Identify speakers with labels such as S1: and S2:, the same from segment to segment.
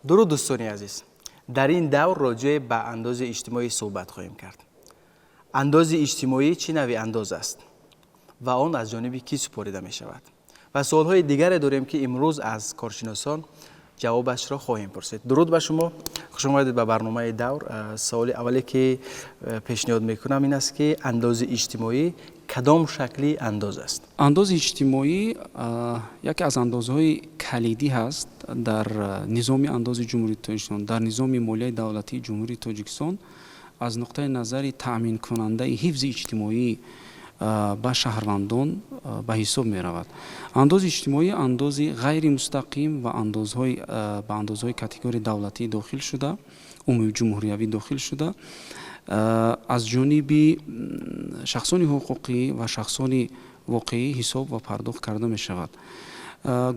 S1: درود دوستان عزیز، در این دور راجع به انداز اجتماعی صحبت خواهیم کرد. انداز اجتماعی چه نوع انداز است و آن از جانب کی سپرده می شود؟ و سوالهای دیگر داریم که امروز از کارشناسان جوابش را خواهیم پرسید. درود بر شما، خوش آمدید به برنامه دور. سوال اولی که پیشنهاد میکنم این است که انداز اجتماعی کدام شکلی انداز است؟
S2: انداز اجتماعی یکی از اندازهای کلیدی هست در نظام انداز جمهوری تاجیکستان، در نظام مالیه دولتی جمهوری تاجیکستان. از نقطه نظر تأمین کننده حفظ اجتماعی به شهروندان به حساب می رود. انداز اجتماعی انداز غیر مستقیم و به اندازهای کاتگوری دولتی داخل شده، عمومی جمهوریوی داخل شده، از جانب شخصان حقوقی و شخصان واقعی حساب و پرداخت کرده می شود.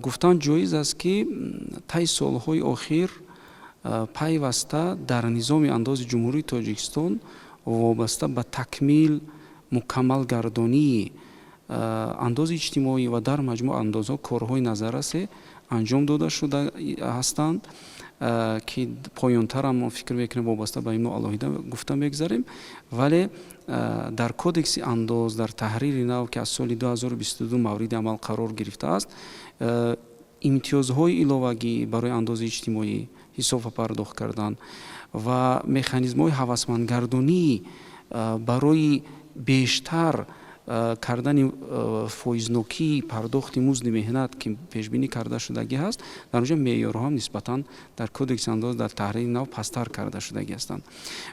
S2: گفتن جایز است که طی سالهای اخیر پیوسته در نظام انداز جمهوری تاجیکستان وابسته به تکمیل مکمل گردانی انداز اجتماعی و در مجموع اندازها کارهای نظررسی انجام داده شده هستند که پایان‌تر هم فکر میکنیم وابسته به این علاهیده گفته بگذاریم. ولی در کودکس انداز در تحریر نو که از سال 2022 مورد عمل قرار گرفته است، امتیازهای علاوگی برای انداز اجتماعی حساب پرداخت کردن و مکانیزم‌های هوسمندگردانی برای بیشتر کردن فایزنوکی پرداخت مزد مهنت که پیش بینی کرده شدگی هست، در اونجا معیارها هم نسبتاً در کودکس انداز در تحریر نو پستر کرده شدگی هستند.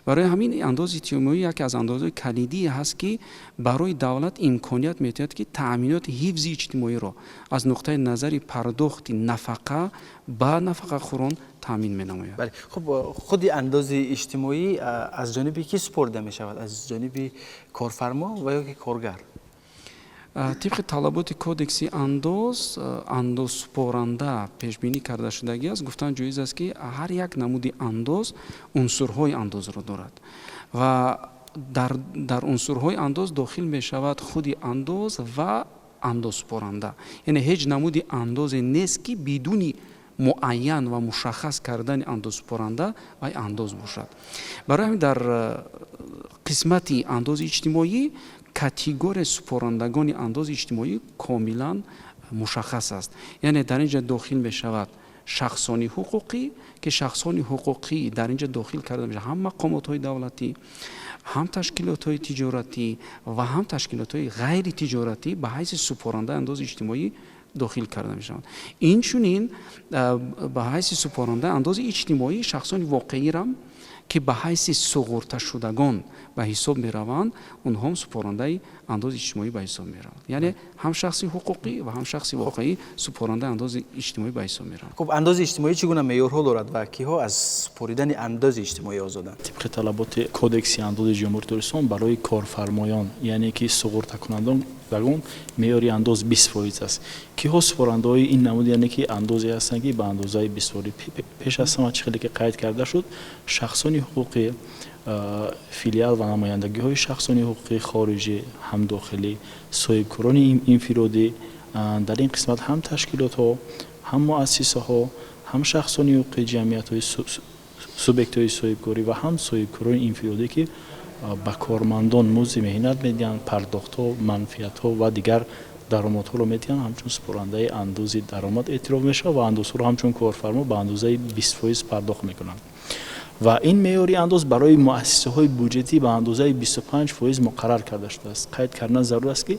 S2: برای همین انداز اجتماعی یکی از اندازهای کلیدی هست که برای دولت امکانیت میدهد که تأمینات حفظ اجتماعی را از نقطه نظر پرداخت نفقه به نفقه خوران تامین می نماید.
S1: بله، خب خود انداز اجتماعی از جانب کی سپرده می شود؟ از جانب کارفرما و یا کارگر؟
S2: طبق طلبات کودکس انداز سپارنده پیش بینی کرده شدگی است. گفتن جایز است که هر یک نمود انداز عنصرهای انداز را دارد و در عنصرهای انداز داخل می شود خود انداز و انداز سپارنده. یعنی هیچ نمود انداز نیست که بدون معین و مشخص کردن انداز سپارنده و انداز باشد. برای همین در قسمت انداز اجتماعی کاتگوری سپارندگان انداز اجتماعی کاملا مشخص است. یعنی در اینجا داخل می شود شخصانی حقوقی که شخصانی حقوقی در اینجا داخل کرده میشه هم مقامات های دولتی، هم تشکیلات های تجارتی و هم تشکیلات های غیر تجارتی به حیث سپارنده انداز اجتماعی داخل کرده می شوند. این چونین به حیث سپارنده انداز اجتماعی شخصان واقعی را که به حیث سقورته شدگان به حساب می روند، اونها هم سپارنده انداز اجتماعی به حساب می روند. یعنی هم شخصی حقوقی و هم شخصی واقعی سپارنده انداز اجتماعی به حساب می روند.
S1: خب انداز اجتماعی چگونه معیارها دارد و کیها از سپریدن انداز اجتماعی آزادند؟
S3: طبق طلبات کودکس انداز جمهوری تاجیکستان برای کارفرمایان یعنی که سقورته کنندگان معیار انداز 20% است. کیها سپارنده های این نمود یعنی که اندازی هستند که به اندازه 20% پیش از همه چیزی که قید کرده شد شخصانی حقوقی فیلیال و نمایندگی های شخصانی حقوقی خارجی هم داخلی صاحبکاران انفرادی در این قسمت هم تشکیلات ها هم مؤسسه ها هم شخصانی حقوقی جمعیت های سوبیکت های صاحبکاری و هم صاحبکاران انفرادی که به کارمندان مزد مهنت میدن، پرداخت ها، منفعت ها و دیگر درآمد ها رو میدن همچون سپارنده اندازه درآمد اعتراف میشه و اندازه رو همچون کارفرما به اندازه 20% پرداخت میکنن. و این معیاری انداز برای مؤسسه های بودجتی به اندازه 25% مقرر کرده شده است. قید کردن ضرور است که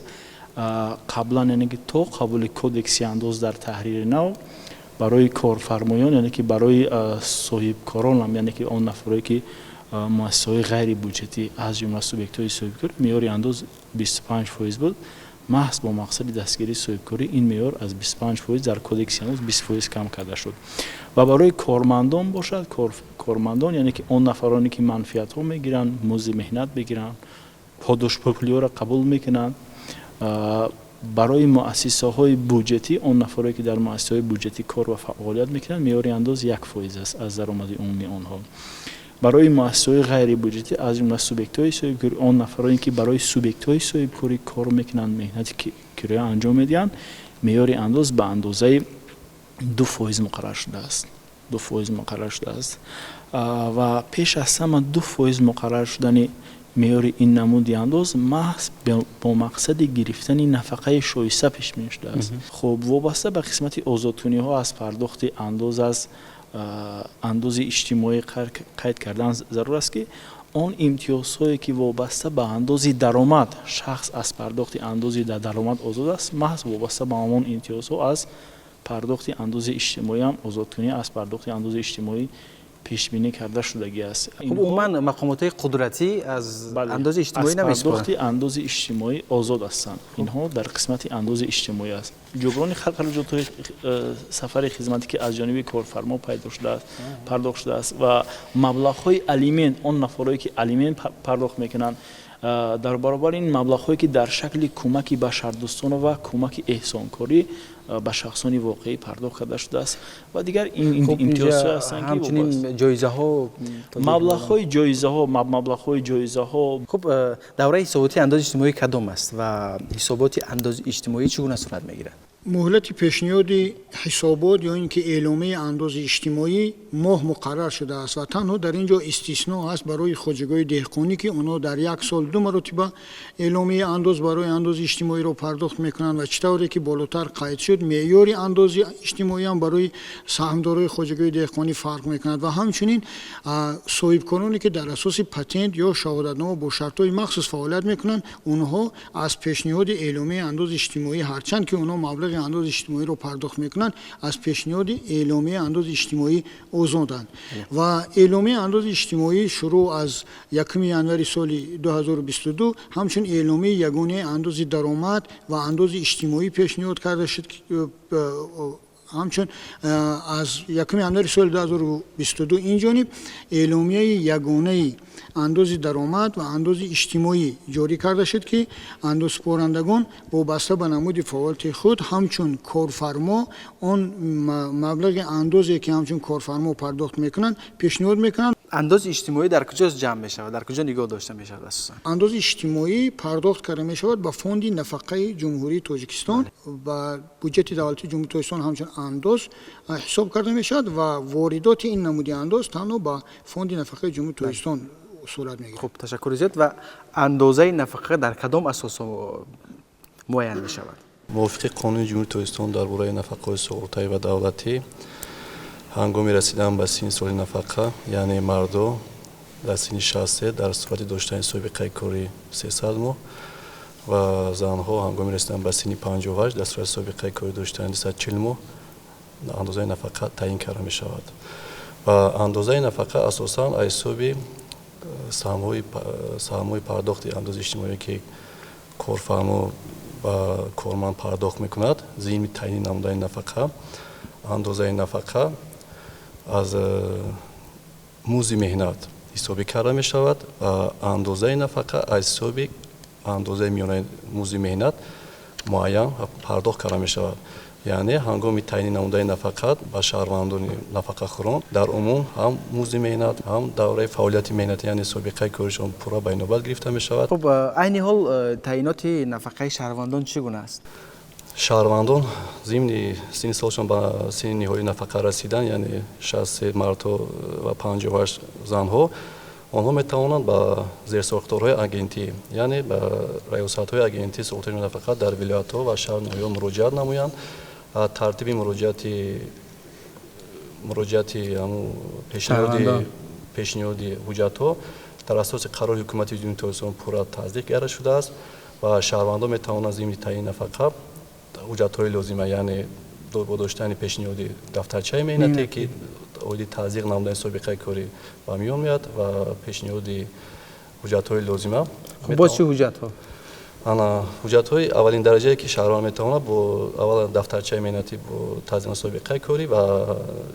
S3: قبلا یعنی که تا قبول کودکس انداز در تحریر نو برای کارفرمایان یعنی که برای صاحبکاران هم یعنی که آن نفرایی که مؤسسه های غیر بودجتی از جمله سوبیکت های صاحبکاری معیار انداز 25% بود. محض با مقصد دستگیری صاحبکاری این معیار از 25% در کودکس انداز 20% کم کرده شد. و برای کارمندان باشد کارمندان یعنی که آن نفرانی که منفعت ها میگیرن، مزد مهنت بگیرن، پاداش پوپلی را قبول میکنن. برای مؤسسه های بودجتی آن نفرانی که در مؤسسه های بودجتی کار و فعالیت میکنن معیار انداز 1% است از درآمد عمومی آنها. برای مؤسسه‌های غیر بودجتی از جمله سوبیکت‌های صاحبکاری آن نفرانی که برای سوبیکت‌های صاحبکاری کار میکنند مهنتی که انجام میدن معیار انداز به اندازه 2% مقرر شده است. 2% مقرر شده است و پیش از همه 2% مقرر شدن معیار این نمودی انداز محض با مقصد گرفتن نفقه شایسته پیش بینی شده است. خب وابسته به قسمت آزادتونی ها از پرداخت انداز از انداز اجتماعی قید کردن ضرور است که آن امتیازهایی که وابسته به انداز درآمد شخص از پرداخت اندازی در درآمد آزاد است محض وابسته به همان امتیازها از پرداخت انداز اجتماعی هم آزادتونی از پرداخت انداز اجتماعی پیش بینی کرده شدگی است.
S1: خب عموما مقامات قدرتی از انداز اجتماعی نمیسپارند.
S3: از پرداخت انداز اجتماعی آزاد هستند. اینها در قسمت انداز اجتماعی است. جبران خرجات سفر خدمتی که از جانب کارفرما پرداخت شده است و مبلغ‌های الیمنت آن نفرایی که الیمنت پرداخت میکنند در برابر این مبلغ‌هایی که در شکل کمک بشردوستانه و کمک احسانکاری به شخصان واقعی پرداخت کرده شده است و دیگر این امتیازها هستند که
S1: همچنین جایزه ها
S3: مبلغ‌های جایزه ها.
S1: خب دوره حساباتی انداز اجتماعی کدام است و حسابات انداز اجتماعی چگونه صورت میگیرد؟
S4: مهلت پیشنهاد حسابات یا اینکه اعلامیه انداز اجتماعی ماه مقرر شده است و تنها در اینجا استثناء است برای خودجگاه دهقانی که اونا در یک سال 2 مرتبه اعلامیه انداز برای انداز اجتماعی رو پرداخت میکنن و چطوری که بالاتر قید شد معیار انداز اجتماعی هم برای سهامدارای خودجگاه دهقانی فرق میکند و همچنین صاحبکارانی که در اساس پتنت یا شهادتنامه با شرط‌های مخصوص فعالیت میکنن اونها از پیشنهاد اعلامیه انداز اجتماعی هرچند که اونا مبلغ انداز اجتماعی رو پرداخت میکنن از پیشنهاد اعلامیه انداز اجتماعی آزادند و اعلامیه انداز اجتماعی شروع از 1 ژانویه سال 2022 همچون اعلامیه یگانه انداز درآمد و انداز اجتماعی پیشنهاد کرده شد همچون از 1 ژانویه سال 2022 این جانب اعلامیه یگانه انداز درآمد و انداز اجتماعی جاری کرده شد که اندازه‌پرندگان وابسته به نمود فعالیت خود همچون کارفرما آن مبلغ اندازی که همچون کارفرما پرداخت میکنن پیشنهاد میکنن.
S1: انداز اجتماعی در کجا جمع می شود؟ در کجا نگاه داشته می شود اساساً؟
S4: انداز اجتماعی پرداخت کرده می شود به فوند نفقه جمهوری تاجیکستان و بودجت دولتی جمهوری تاجیکستان همچون انداز حساب کرده می شود و واردات این نمودی انداز تنها به فوند نفقه جمهوری تاجیکستان صورت می گیرد.
S1: خب تشکر زیاد. و اندازه نفقه در کدام اساس معین می شود؟
S5: موافق قانون جمهوری تاجیکستان درباره نفقه‌های سقوطی و دولتی هنگامی رسیدن به سن سال نفقه یعنی مردم در سن 63 در صورت داشتن سابقه کاری 300 ماه و زنها هنگامی رسیدن به سن 58 در صورت سابقه کاری داشتن 240 ماه اندازه نفقه تعیین کرده می شود و اندازه نفقه اساساً از حساب سهم‌های پرداخت اندازه اجتماعی که کارفرما و کارمند پرداخت میکند ضمن تعیین نموده نفقه اندازه نفقه از موزی مهنت حسابی کرده می شود و اندازه نفقه از حساب اندازه میانه موزی مهنت معین پرداخت کرده می شود. یعنی هنگامی تعیین نموده نفقه به شهروندان نفقه خوران در عموم هم موزی مهنت هم دوره فعالیت مهنتی یعنی سابقه کارشان پورا به نوبت گرفته می شود.
S1: خب عین حال تعیینات نفقه شهروندان چگونه است؟
S5: شهروندان ضمن سن سالشان به سن نهایی نفقه رسیدن یعنی 63 مرد و 58 زنها آنها میتوانند به زیرساختارهای اگنتی یعنی به ریاست‌های اگنتی سقوط نفقه در ولایت‌ها و شهرنامه‌ها مراجعت نمایند. ترتیب مراجعتی پیشنهادی حجت‌ها در اساس قرار حکومت جمهوری تاجیکستان پورا تصدیق کرده شده است و شهروندان میتوانند ضمن تعیین نفقه حجت‌های لازمه یعنی با داشتن پیشنهادی دفترچه مهنتی که اولی تصدیق نموده سابقه کاری با میان میاد و پیشنهادی حجت‌های لازمه.
S1: خب با چه حجت‌ها؟
S5: حجت‌های اولین درجه که شهروند میتواند با اول دفترچه مهنتی با تصدیق سابقه کاری و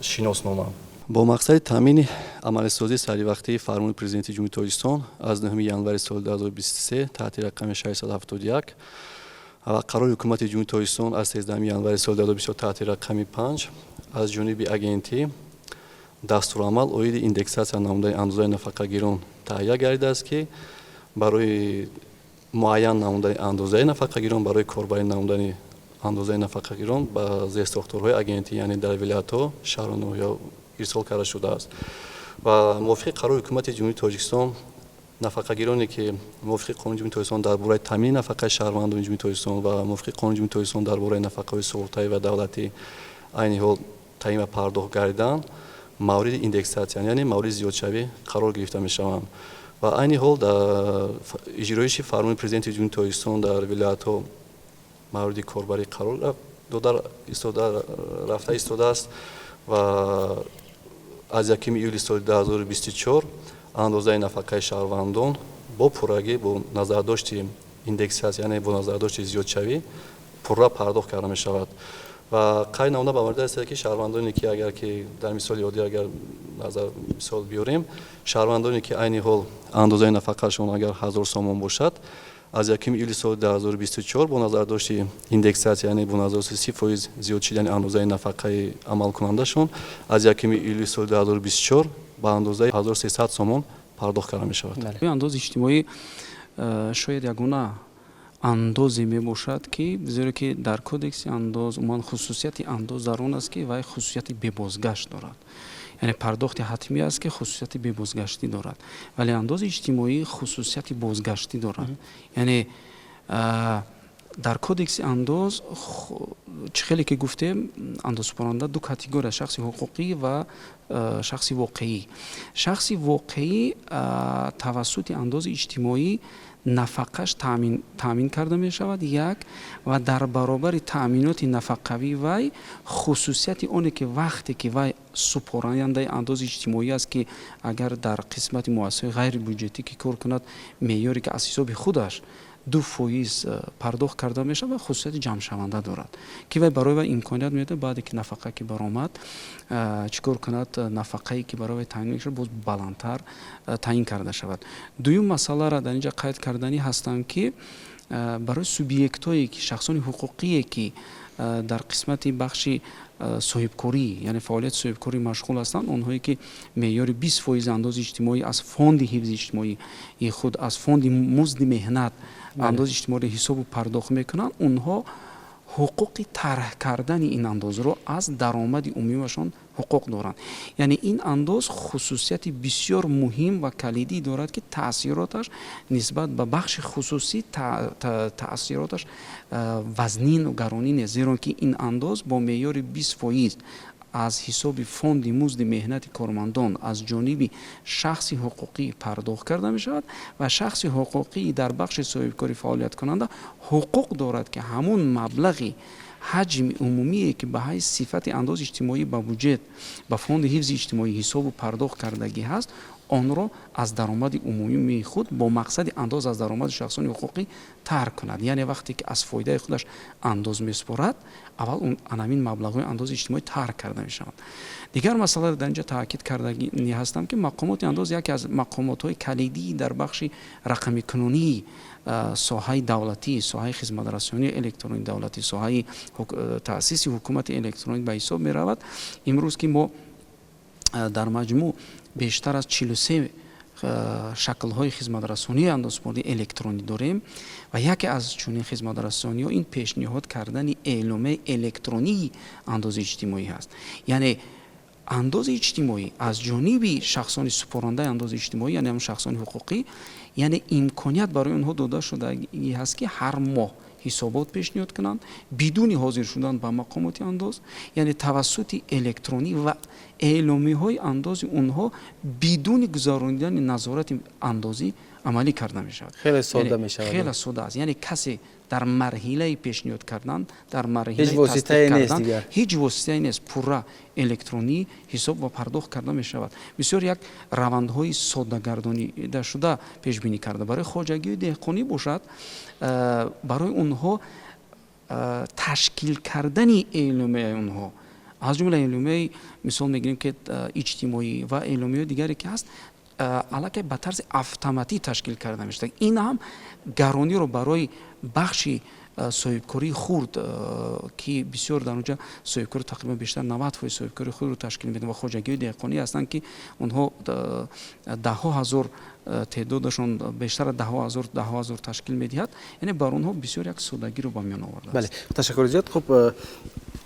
S5: شناسنامه. با مقصد تامین عملسازی سریع فرمان پرزیدنت جمهوری تاجیکستان از 9 ژانویه سال 2023 تحت رقم 671 و قرار حکومت جمهوری تاجیکستان از 13 ژانویه سال 2024 تحت رقم 5 از جانب اگنتی دستورالعمل اوید ایندکساسیا نموده اندازه نفقه گیران تهیه گردیده است که برای معین نموده اندازه نفقه گیران برای کاربر نمودن اندازه نفقه گیران با زیرساختارهای اگنتی یعنی در ولایت‌ها شهرنامه‌ها ирсол карда шудааст ва мувофиқи қарори ҳукумати ҷумҳурии тоҷикистон нафақагироне ки мувофиқи қонуни ҷумҳурии тоҷикистон дар бораи таъмини нафақаи шаҳрвандони ҷумҳурии тоҷикистон ва мувофиқи қонуни ҷумҳурии тоҷикистон дар бораи нафақаҳои суғуртавӣ ва давлатӣ айни ҳол таъин ва пардохт гардидан мавриди индексатсия яъне мавриди зиёдшавӣ қарор гирифта мешаванд ва айни ҳол дар иҷроиши фармони президенти ҷумҳурии тоҷикистон дар вилоятҳо мавриди корбарӣ қарор рафта истодааст ва аз 1 июли соли 2024 андозаи нафақаи шаҳрвандон бо пуррагӣ бо назардошти индексатсия яъне бо назардошти зиёдшавӣ пурра пардохт карда мешавад ва қайд намуда ба мавриде ҳастад ки шаҳрвандоне ки агар ки дар мисоли оддӣ агар назар мисол биёрем шаҳрвандоне ки айни ҳол андозаи нафақаашон агар 1000 сомон бошад аз 1 июли соли 2024 бо назардошти индексатсия яъне бо назардошти 30% зиёд шидани андозаи нафақаи амалкунандашон аз 1 июли соли 2024 ба андозаи 1300 сомон пардохт карда мешавад.
S2: андози иҷтимоӣ шояд ягона андозе мебошад ки зеро ки дар кодекси андоз умуман хусусияти андоз дар он аст ки вай хусусияти бебозгашт дорад, яъне пардохти ҳатмӣ аст ки хусусияти бебозгаштӣ дорад, вале андози иҷтимоӣ хусусияти бозгаштӣ дорад. Яъне дар кодекси андоз чӣ хеле ки гуфтем андозсупоранда ду категория шахси ҳуқуқӣ ва шахси воқеӣ. Шахси воқеӣ тавассути андози иҷтимоӣ нафақаш таъмин карда мешавад як ва дар баробари таъминоти нафақавии вай хусусияти оне ки вақте ки вай супорандаи андози иҷтимоӣ аст ки агар дар қисмати муассисаҳои ғайрибюҷетӣ ки кор кунад меъёре ки аз ҳисоби худаш 2% пардохт карда мешавад ва хусусияти ҷамъшаванда дорад ки вай барои вай имконият медиҳад баъде ки нафақа ки баромад чӣ кор кунад, нафақае ки барои вай таъин мешавад боз баландтар таъин карда шавад. Дуюм масъаларо дар инҷа қайд карданӣ ҳастам ки барои субъектҳое ки шахсони ҳуқуқие ки дар қисмати бахши соҳибкорӣ яъне фаъолияти соҳибкорӣ машғул ҳастанд, онҳое ки меъёри 20% андози иҷтимоӣ аз фонди ҳифзи иҷтимоии худ аз фонди музди меҳнат андози иҷтимоиро ҳисобу пардохт мекунанд, онҳо ҳуқуқи тарҳ кардани ин андозро аз даромади умумиашон ҳуқуқ доранд. Яъне ин андоз хусусияти бисёр муҳим ва калидӣ дорад ки таъсироташ нисбат ба бахши хусусӣ таъсироташ вазнину гаронӣ нест, зеро ки ин андоз бо меъёри 20% аз ҳисоби фонди музди меҳнати кормандон аз ҷониби шахси ҳуқуқӣ пардохт карда мешавад ва шахси ҳуқуқӣ дар бахши соҳибкорӣ фаъолияткунанда ҳуқуқ дорад ки ҳамун маблағи ҳаҷми умумие ки ба ҳайث сифати андози иҷтимоӣ ба бюҷет ба фонди ҳифзи иҷтимоӣ ҳисобу пардохт кардагӣ ҳаст, онро аз даромади умумии худ бо мақсади андоз аз даромади шахсони ҳуқуқӣ тарк кунад. Яъне вақте ки аз фоидаи худаш андоз месупорад, аввал анамин маблағҳои андози иҷтимоӣ тарк карда мешаванд. Дигар масъаларо дар инҷа таъкид карданӣ ҳастам ки мақомоти андоз яке аз мақомотҳои калидии дар бахши рақамикунонии соҳаи давлатӣ, соҳаи хизматрасонии электронии давлатӣ, соҳаи таъсиси ҳукумати электронӣ ба ҳисоб меравад. имрӯз ки мо дар маҷмӯъ бештар аз 43 шаклҳои хизматрасонии андозсупории электронӣ дорем ва яке аз чунин хизматрасониҳо ин пешниҳод кардани эъломаи электронии андози иҷтимоӣ ҳаст. Яъне андози иҷтимоӣ аз ҷониби шахсони супорандаи андози иҷтимоӣ, яъне ҳамон шахсони ҳуқуқӣ, яъне имконият барои онҳо дода шудагӣ ҳаст ки ҳар моҳ ҳисобот пешниҳод кунанд бидуни ҳозир шудан ба мақомоти андоз, яъне тавассути электронӣ ва эъломиҳои андози онҳо бидуни гузарондани назорати андозӣ амалӣ карда мешавад.
S1: хеле сода мешавад.
S2: хеле сода аст. Яъне касе дар марҳилаи пешниҳод кардан, дар марҳилаи
S1: ҳеҷ воситае нест дигар.
S2: ҳеҷ воситае нест, пурра электронӣ ҳисоб ва пардохт карда мешавад. бисёр як равандҳои соддагардонидашуда пешбинӣ карда барои хоҷагии деҳқонӣ бошад, барои онҳо ташкил кардани эъломияи онҳо аз ҷумла эъломияи мисол мегирем ки иҷтимоӣ ва эъломияи дигаре ки ҳаст аллакай ба тарзи автоматӣ ташкил карда мешавад. ин ҳам гарониро барои бахши соҳибкории хурд ки бисёр дар онҷа соҳибкори тақрибан бештар 90% соҳибкори хурдро ташкил медиҳанд ва хоҷагии деҳқонӣ ҳастанд ки онҳо даҳҳо ҳазор تعدادشان بیشتر از 10,000 تشکیل می‌دهد، یعنی بر آنها بسیار یک سودگی رو به میان آورده
S1: بله
S2: است.
S1: تشکر زیاد. خب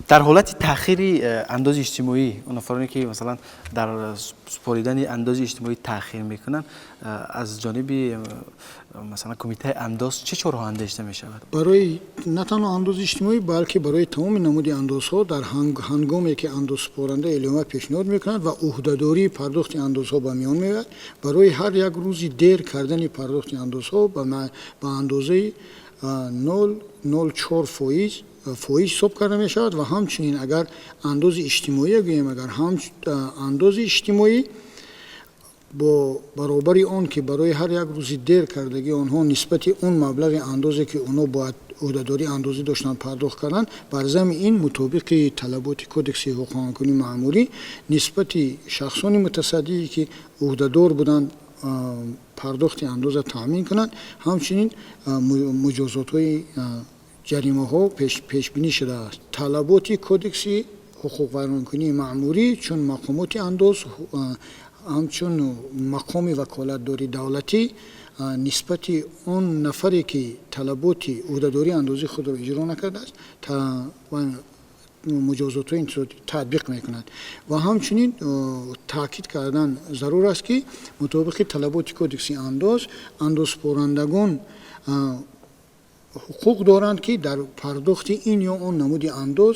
S1: در حالت تأخیری انداز اجتماعی اون افرادی که مثلا در سپاریدن انداز اجتماعی تأخیر میکنن از جانب مثلا کمیته انداز چه چرا اندیشیده می شود؟
S4: برای نه تنها انداز اجتماعی بلکه برای تمام نمود اندازها در هنگامی که انداز سپارنده اعلام پیشنهاد میکنند و عهده‌داری پرداخت اندازها به میان میاد، برای هر یک روزی دیر کردن پرداخت اندازها به اندازه 0.04% فویج حساب کرده می شود و همچنین اگر انداز اجتماعی گوییم، اگر انداز اجتماعی با برابری آن که برای هر یک روزی دیر کردگی آنها نسبت اون مبلغ اندازه که اونا باید عهده‌داری اندازی داشتن پرداخت کردن، بر ضمن این مطابق طلبات کدکس حقوق قانونی معمولی نسبت شخصان متصدی که عهده‌دار بودن پرداخت اندازه تامین کنند، همچنین مجازات های جریمه ها پیش بینی شده است. طلبات کدکس حقوق قانونی معمولی چون مقامات انداز همچون مقام وکالتداری دولتی نسبت اون نفری که طلبات عهده‌داری اندازی خود را اجرا نکرده است مجازات این تطبیق میکنند و همچنین تاکید کردن ضرور است که مطابق طلبات کدکس انداز پرندگان حقوق دارند که در پرداخت این یا اون نمود انداز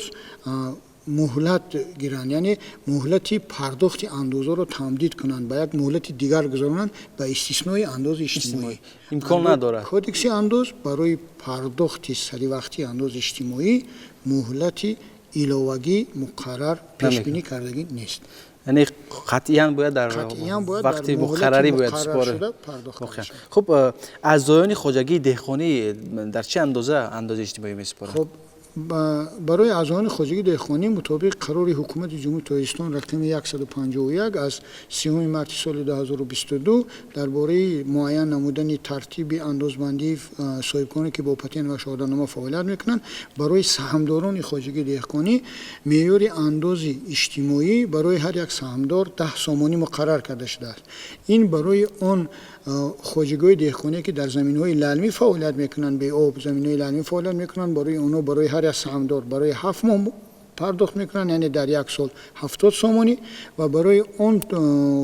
S4: مهلت گیرند، یعنی مهلت پرداخت اندازه را تمدید کنند به یک مهلت دیگر گذارند به استثنای انداز اجتماعی.
S1: امکان ندارد.
S4: کدکس انداز برای پرداخت سری وقتی انداز اجتماعی مهلت علاوگی مقرر پیش بینی کردگی نیست.
S1: یعنی قطعاً باید در وقتی مقرری باید سپاره. خب اعضایان خواجگی دهقانی در چه اندازه اجتماعی میسپارند؟ خب
S4: برای اعضایان خواجگی دهقانی مطابق قرار حکومت جمهوری تاجیکستان رقم 151 از 30 مارس سال 2022 درباره معین نمودن ترتیب اندازبندی صاحبکانی که با پتن و شهادتنامه فعالیت میکنند برای سهامداران خواجگی دهقانی معیار انداز اجتماعی برای هر یک سهامدار 10 سامانی مقرر کرده شده است. این برای آن خواجگی دهقانی که در زمین‌های للمی فعالیت میکنند، به آب زمین‌های للمی فعالیت میکنند، برای اونا برای هر یک سهامدار برای 7 ماه پرداخت میکنند، یعنی در یک سال 70 سامانی و برای اون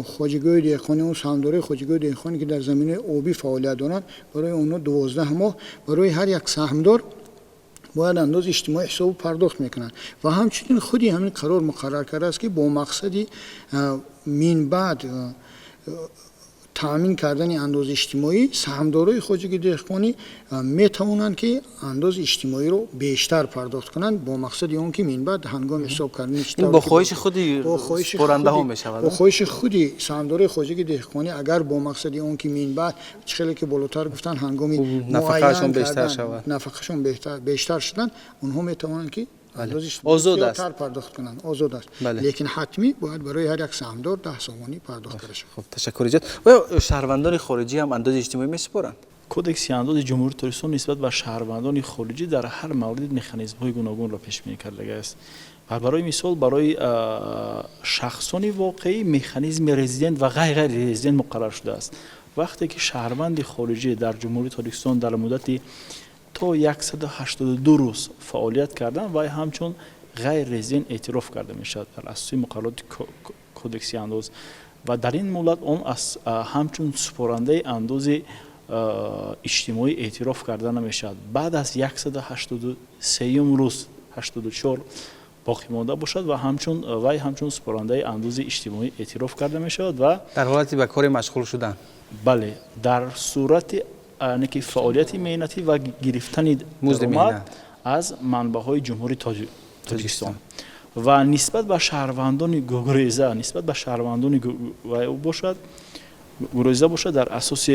S4: خواجگی دهقانی اون سهامدار خواجگی دهقانی که در زمینه آبی فعالیت دارند برای اونا 12 ماه برای هر یک سهامدار باید انداز اجتماعی حساب پرداخت میکنند و همچنین خودی همین قرار مقرر کرده است که با مقصدی من بعد تامین کردن انداز اجتماعی سهامدارای خواجگی دهقانی می توانند که انداز اجتماعی رو بیشتر پرداخت کنند با مقصد اون که من بعد هنگام حساب کردن
S1: این با خواهش خودی سپارنده ها می شود.
S4: با خواهش خودی سهامدارای خواجگی دهقانی اگر با مقصد اون که من بعد خیلی که بالاتر گفتن هنگام
S1: نفقهشون بیشتر شود،
S4: نفقهشون بیشتر شدن، اونها می توانند که
S1: آزاد است
S4: پرداخت کنند. آزاد است.
S1: بله.
S4: لیکن حتمی باید برای هر یک سهامدار 10 سامانی پرداخت کنند.
S1: خب تشکر جد. و شهروندان خارجی هم انداز اجتماعی میسپارند؟
S3: کدکس انداز جمهوری تاجیکستان نسبت به شهروندان خارجی در هر مورد مکانیزم‌های گوناگون را پیش بینی کرده است. و برای مثال برای شخصان واقعی مکانیزم رزیدنت و غیر رزیدنت مقرر شده است. وقتی که شهروند خارجی در جمهوری تاجیکستان در مدت تا 182 روز فعالیت کردن و همچون غیر رزیدنت اعتراف کرده می شود در اساس مقررات کدکس انداز و در این مدت اون همچون سپارنده انداز اجتماعی اعتراف کرده نمی شود. بعد از 183 روز 84 باقی مانده باشد و همچون سپارنده انداز اجتماعی اعتراف کرده می شود و
S1: در حالتی به کار مشغول شدن.
S3: بله، در صورت که فعالیت مهنتی و گرفتن درآمد از منبع‌های جمهوری تاجیکستان و نسبت به شهروندان گریزه باشد در اساس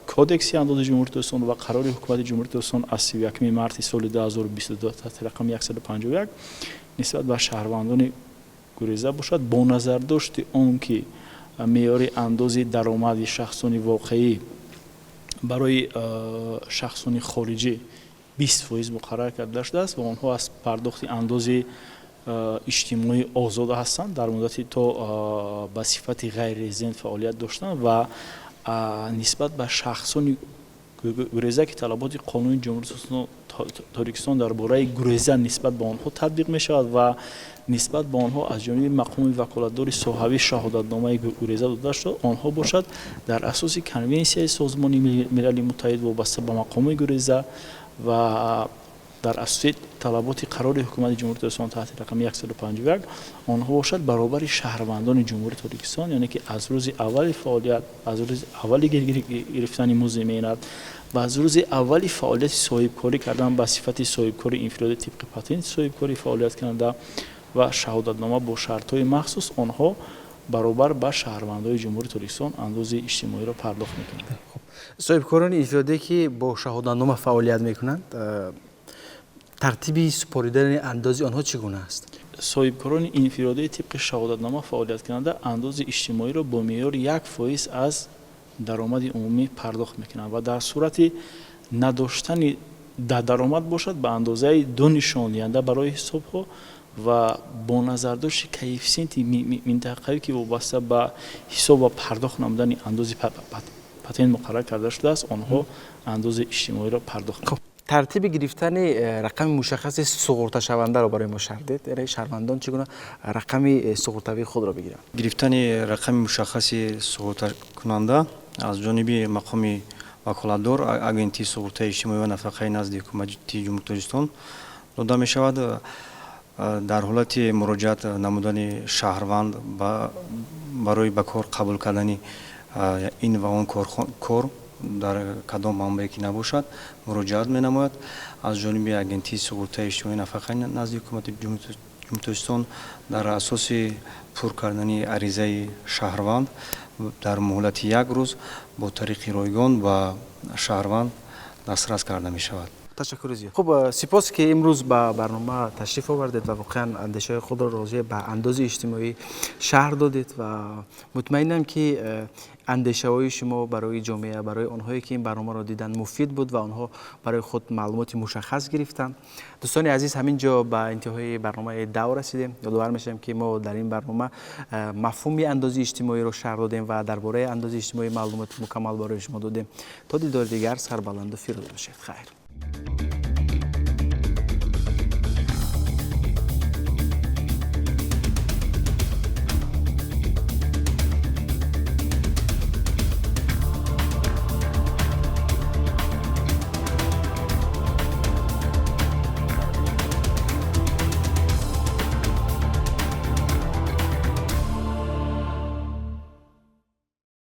S3: کدکس انداز جمهوری تاجیکستان و قرار حکومت جمهوری تاجیکستان از 31 مارس سال 2022 تحت رقم 151 نسبت به شهروندان گریزه باشد با نظر داشت اون که معیار انداز درآمد شخصان واقعی برای شخصان خارجی 20% مقرر کرده شده است و آنها از پرداخت انداز اجتماعی آزاد هستند در مدتی تا به صفت غیر رزیدنت فعالیت داشتند و нисбат ба шахсони гуреза ки талаботи қонуни ҷумҳурии Тоҷикистон дар бораи гуреза нисбат ба онҳо татбиқ мешавад ва нисбат ба онҳо аз ҷониби мақоми ваколатдори соҳавӣ шаҳодатномаи гуреза дода шуда онҳо бошад дар асоси конвенсияи созмони милали муттаҳид вобаста ба мақоми гуреза ва дар асоси талаботи қарори ҳукумати ҷумҳурии Тоҷикистон таҳти рақами 151 онҳо бошад баробари шаҳрвандони ҷумҳурии Тоҷикистон, яъне ки аз рӯзи аввали фаъолият, аз рӯзи аввали гирифтани музди меҳнат ва аз рӯзи аввали фаъолияти соҳибкорӣ кардан ба сифати соҳибкори инфиродӣ тибқи патенти соҳибкорӣ фаъолият карда ва шаҳодатнома бо шартҳои махсус онҳо баробар ба шаҳрвандои ҷумҳурии Тоҷикистон андози иҷтимоиро пардохт мекунанд.
S1: соҳибкорони инфиродие ки бо шаҳодатнома фаъолият мекунанд, тартиби супоридани андози онҳо чӣ гуна аст?
S3: соҳибкорони инфиродии тибқи шаҳодатнома фаъолият карда андози иҷтимоиро бо меъёри 1% аз даромади умумӣ пардохт мекунанд ва дар сурати надоштани даромад бошад ба андозаи 2 нишондиҳанда барои ҳисобҳо ва бо назардошти коэффисиенти минтақавӣ ки вобаста ба ҳисоб ва пардохт намудани андози патент муқаррар карда шудааст, онҳо андози иҷтимоиро пардохт мекунанд.
S1: тартиби гирифтани рақами мушаххаси суғурташавандаро барои мо шарҳ диҳед. Шаҳрвандон чӣ гуна рақами суғуртавии худро бигиранд?
S6: гирифтани рақами мушаххаси суғуртакунанда аз ҷониби мақоми ваколатдор агентии суғуртаи иҷтимоӣ ва нафақаи назди ҳукумати ҷумҳурии Тоҷикистон дода мешавад. дар ҳолати муроҷиат намудани шаҳрванд барои ба кор қабул кардани ин ва он кор дар кадом манбае ки набошад муроҷиат менамояд аз ҷониби агентии суғуртаи иҷтимоӣ нафақаи назди ҳукумати ҷумҳурии Тоҷикистон дар асоси пур кардани аризаи шаҳрванд дар муҳлати 1 рӯз бо тариқи ройгон ба шаҳрванд дастрас карда мешавад.
S1: ташаккури зиёд. Хуб, сипос ки имрӯз ба барнома ташриф овардед ва воқеан андешаҳои худро роҷеи ба андози иҷтимоӣ шаҳр додед ва мутмаинам ки андешаҳои шумо барои ҷомеа, барои онҳое ки ин барномаро диданд муфид буд ва онҳо барои худ маълумоти мушаххас гирифтанд. дӯстони азиз, ҳамин ҷо ба интиҳои барномаи дав расидем. ёдовар мешавем ки мо дар ин барнома мафҳуми андози иҷтимоиро шаҳр додем ва дар бораи андози иҷтимоӣ маълумоти мукаммал барои шумо додем. То дидори дигар, сарбаланду фирӯз бошед. Хайр.